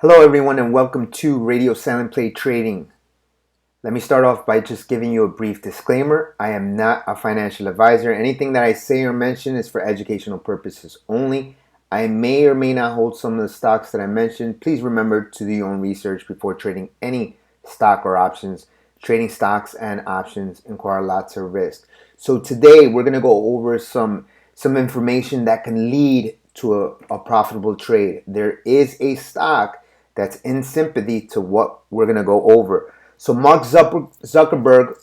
Hello everyone and welcome to Radio Silent Play Trading. Let me start off by just giving you a brief disclaimer. I am not a financial advisor. Anything that I say or mention is for educational purposes only. I may or may not hold some of the stocks that I mentioned. Please remember to do your own research before trading any stock or options. Trading stocks and options require lots of risk. So today we're going to go over some information that can lead to a profitable trade. There is a stock that's in sympathy to what we're going to go over. So Mark Zuckerberg,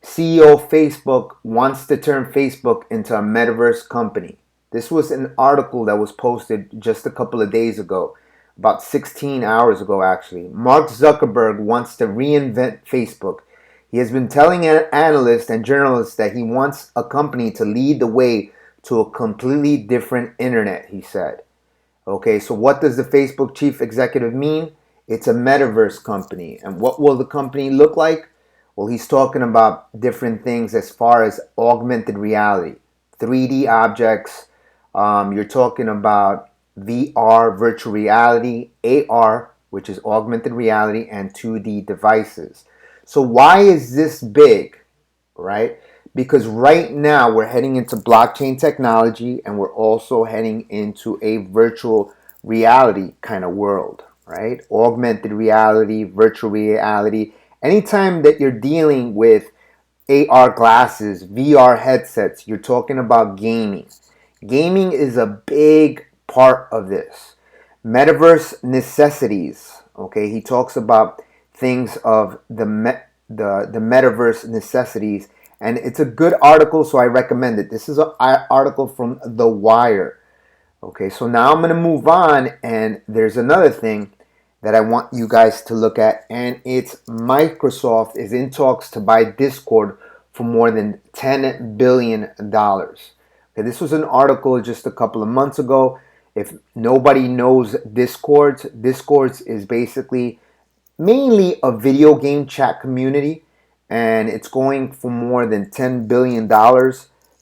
CEO of Facebook, wants to turn Facebook into a metaverse company. This was an article that was posted just a couple of days ago, about 16 hours ago actually. Mark Zuckerberg wants to reinvent Facebook. He has been telling analysts and journalists that he wants a company to lead the way to a completely different internet, he said. Okay, so what does the Facebook chief executive mean? It's a metaverse company. And what will the company look like? Well, he's talking about different things as far as augmented reality, 3D objects. You're talking about VR, virtual reality, AR, which is augmented reality, and 2D devices. So why is this big, right? Because right now we're heading into blockchain technology and we're also heading into a virtual reality kind of world, right? Augmented reality, virtual reality. Anytime that you're dealing with AR glasses, VR headsets, you're talking about gaming. Gaming is a big part of this. Metaverse necessities, okay? He talks about things of the metaverse necessities, and it's a good article, so I recommend it. This is an article from The Wire. Okay, so now I'm going to move on, and there's another thing that I want you guys to look at, and it's Microsoft is in talks to buy Discord for more than $10 billion. Okay, this was an article just a couple of months ago. If nobody knows Discords is basically mainly a video game chat community, and it's going for more than $10 billion.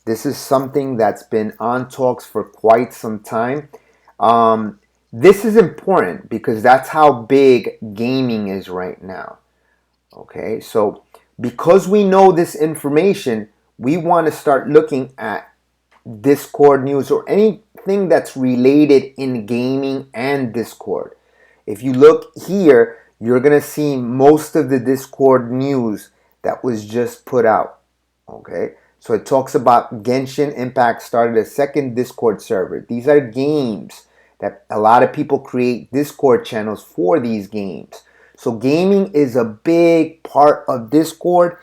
This is something that's been on talks for quite some time. This is important because that's how big gaming is right now. Okay, so because we know this information, we want to start looking at Discord news or anything that's related in gaming and Discord. If you look here, you're going to see most of the Discord news that was just put out. Okay, so it talks about Genshin Impact started a second Discord server. These are games that a lot of people create Discord channels for these games. So gaming is a big part of Discord.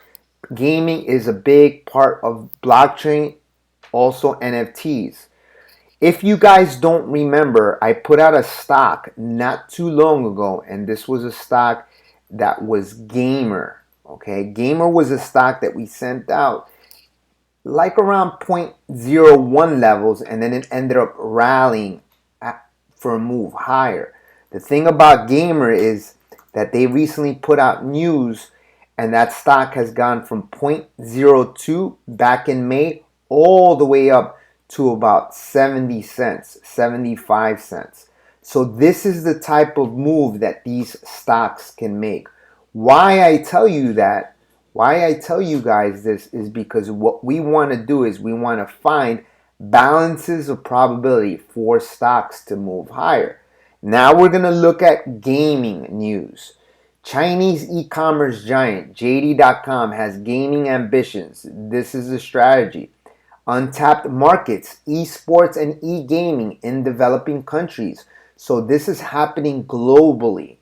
Gaming is a big part of blockchain, also NFTs. If you guys don't remember, I put out a stock not too long ago, and this was a stock that was Gamer. Okay, Gamer was a stock that we sent out like around 0.01 levels, and then it ended up rallying for a move higher. The thing about Gamer is that they recently put out news, and that stock has gone from 0.02 back in May all the way up to about 70 cents, 75 cents. So this is the type of move that these stocks can make. Why I tell you that, why I tell you guys this is because what we want to do is we want to find balances of probability for stocks to move higher. Now we're going to look at gaming news. Chinese e-commerce giant JD.com has gaming ambitions. This is a strategy. Untapped markets, esports and e-gaming in developing countries. So this is happening globally.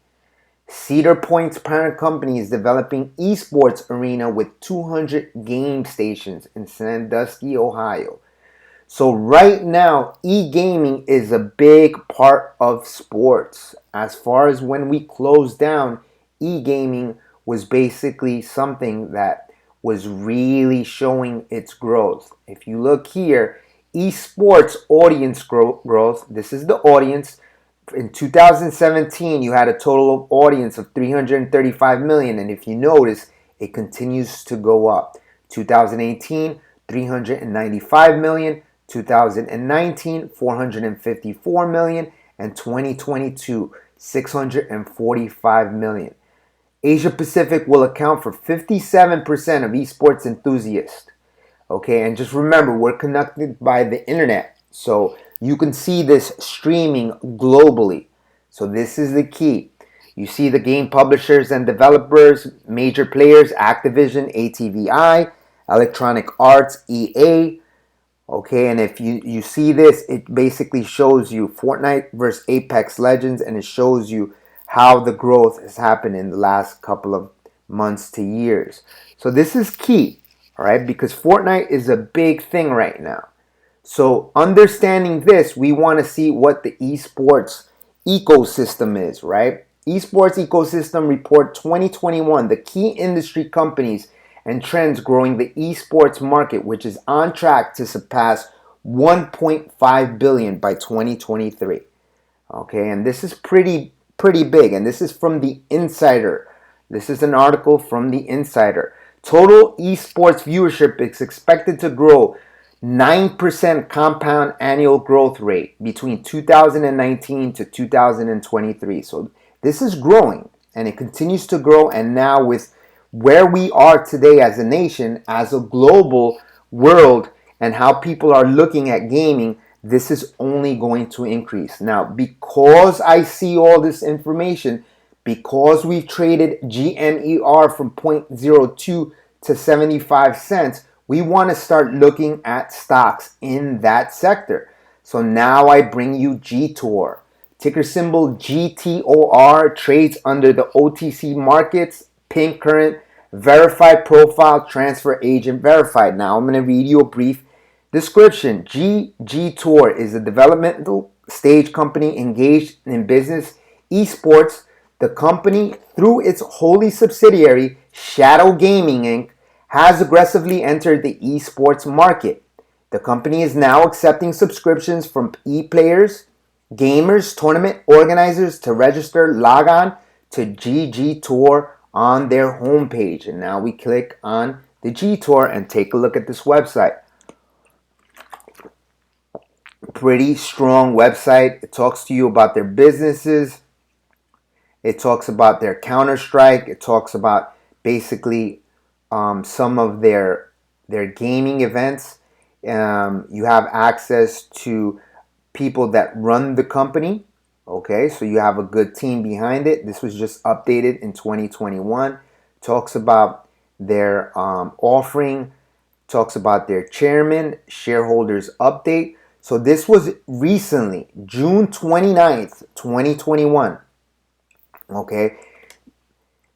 Cedar Point's parent company is developing esports arena with 200 game stations in Sandusky, Ohio. So right now, e-gaming is a big part of sports. As far as when we closed down, e-gaming was basically something that was really showing its growth. If you look here, esports audience growth, this is the audience. In 2017, you had a total audience of 335 million, and if you notice, it continues to go up. 2018, 395 million, 2019, 454 million, and 2022, $645 million. Asia Pacific will account for 57% of esports enthusiasts. Okay, and just remember, we're connected by the internet, so you can see this streaming globally. So this is the key. You see the game publishers and developers, major players, Activision, ATVI, Electronic Arts, EA. Okay, and if you see this, it basically shows you Fortnite versus Apex Legends, and it shows you how the growth has happened in the last couple of months to years. So this is key, all right, because Fortnite is a big thing right now. So understanding this, we want to see what the esports ecosystem is, right? Esports ecosystem report 2021, the key industry companies and trends growing the esports market, which is on track to surpass 1.5 billion by 2023. Okay, and this is pretty big, and this is from the Insider. This is an article from the Insider. Total esports viewership is expected to grow 9% compound annual growth rate between 2019 to 2023. So this is growing, and it continues to grow, and now with where we are today as a nation, as a global world, and how people are looking at gaming, this is only going to increase. Now, because I see all this information, because we've traded GMER from 0.02 to 75 cents, we want to start looking at stocks in that sector. So now I bring you GTOR. Ticker symbol GTOR, trades under the OTC markets, pink current, verified profile, transfer agent verified. Now I'm going to read you a brief description. GTOR is a developmental stage company engaged in business esports. The company, through its wholly subsidiary, Shadow Gaming Inc., has aggressively entered the esports market. The company is now accepting subscriptions from e-players, gamers, tournament organizers to register, log on to GTOR on their homepage. And now we click on the GTOR and take a look at this website. Pretty strong website. It talks to you about their businesses. It talks about their Counter-Strike. It talks about basically some of their gaming events. You have access to people that run the company. Okay, so you have a good team behind it. This was just updated in 2021. Talks about their offering. Talks about their chairman, shareholders update. So this was recently, June 29th, 2021. Okay.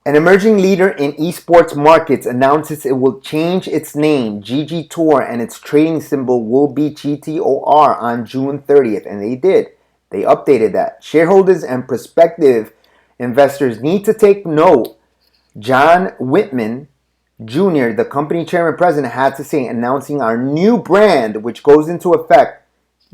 An emerging leader in esports markets announces it will change its name, GTOR, and its trading symbol will be GTOR on June 30th. And they did. They updated that. Shareholders and prospective investors need to take note. John Whitman Jr., the company chairman president, had to say, announcing our new brand, which goes into effect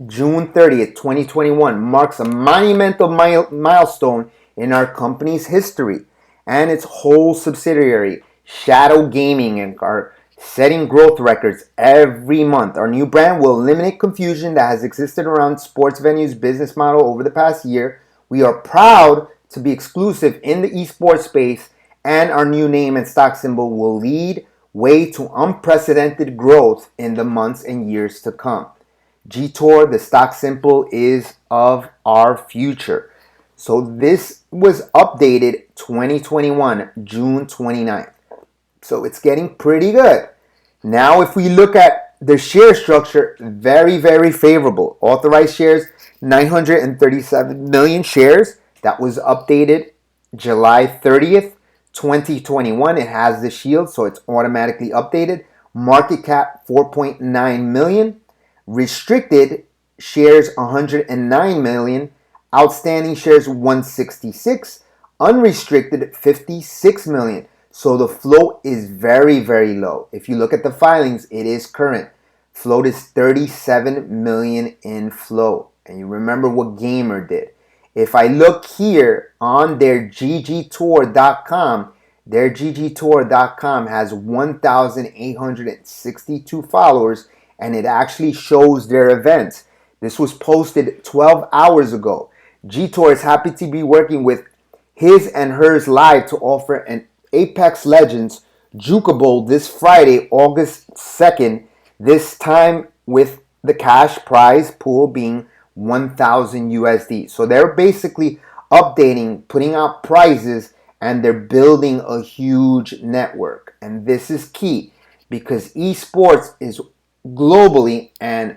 June 30th, 2021, marks a monumental milestone in our company's history. And its whole subsidiary, Shadow Gaming Inc., are setting growth records every month. Our new brand will eliminate confusion that has existed around sports venues' business model over the past year. We are proud to be exclusive in the esports space, and our new name and stock symbol will lead way to unprecedented growth in the months and years to come. GTOR, the stock symbol, is of our future. So this was updated 2021, June 29th. So it's getting pretty good. Now if we look at the share structure, very, very favorable. Authorized shares, 937 million shares. That was updated July 30th, 2021. It has the shield, so it's automatically updated. Market cap, 4.9 million. Restricted shares, 109 million. Outstanding shares, 166. Unrestricted, 56 million. So the float is very, very low. If you look at the filings, it is current. Float is 37 million in float. And you remember what Gamer did. If I look here on their ggtour.com, their ggtour.com has 1,862 followers, and it actually shows their events. This was posted 12 hours ago. GTOR is happy to be working with his and hers live to offer an Apex Legends Jukable this Friday, August 2nd, this time with the cash prize pool being 1,000 USD. So they're basically updating, putting out prizes, and they're building a huge network. And this is key because esports is globally and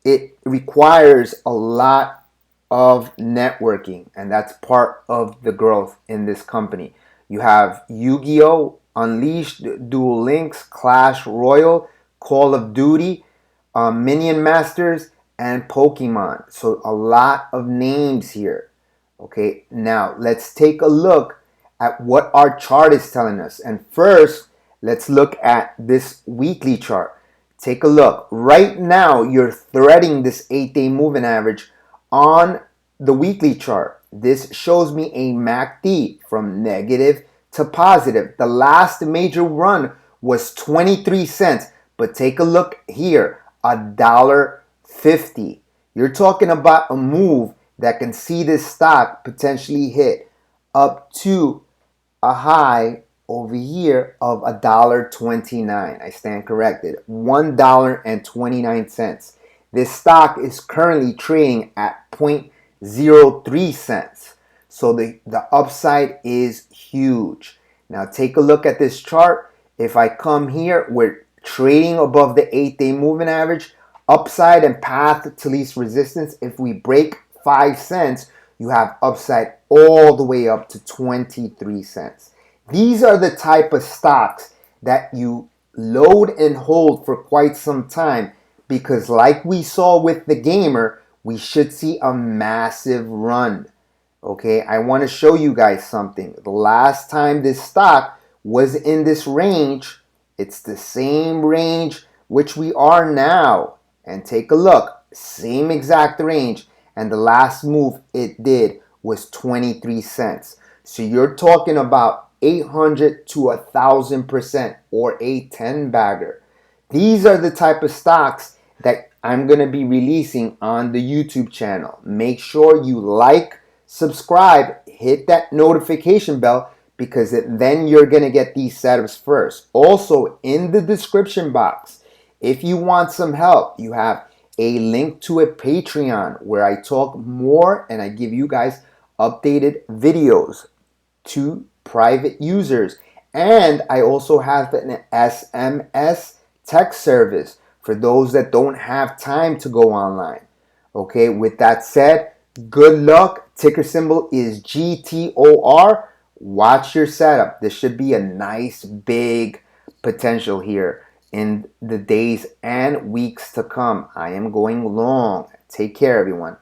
it requires a lot of networking, and that's part of the growth in this company. You have Yu-Gi-Oh, Unleashed, Duel Links, Clash Royale, Call of Duty, Minion Masters, and Pokemon. So a lot of names here. Okay, now let's take a look at what our chart is telling us. And first, let's look at this weekly chart. Take a look. Right now, you're threading this 8-day moving average on the weekly chart. This shows me a MACD from negative to positive. The last major run was 23 cents, but take a look here, $1.50. You're talking about a move that can see this stock potentially hit up to a high over here of $1.29. I stand corrected. $1.29. This stock is currently trading at 0.03 cents. So the upside is huge. Now take a look at this chart. If I come here, we're trading above the 8-day moving average. Upside and path to least resistance. If we break 5 cents, you have upside all the way up to 23 cents. These are the type of stocks that you load and hold for quite some time because like we saw with the gamer, we should see a massive run. Okay, I want to show you guys something. The last time this stock was in this range, it's the same range which we are now. And take a look, same exact range. And the last move it did was 23 cents. So you're talking about 800 to 1,000% or a 10 bagger. These are the type of stocks that I'm going to be releasing on the YouTube channel. Make sure you like, subscribe, hit that notification bell because then you're going to get these setups first. Also, in the description box, if you want some help, you have a link to a Patreon where I talk more and I give you guys updated videos to private users. And I also have an SMS text service for those that don't have time to go online. Okay, with that said, good luck. Ticker symbol is GTOR. Watch your setup. This should be a nice big potential here in the days and weeks to come. I am going long. Take care, everyone.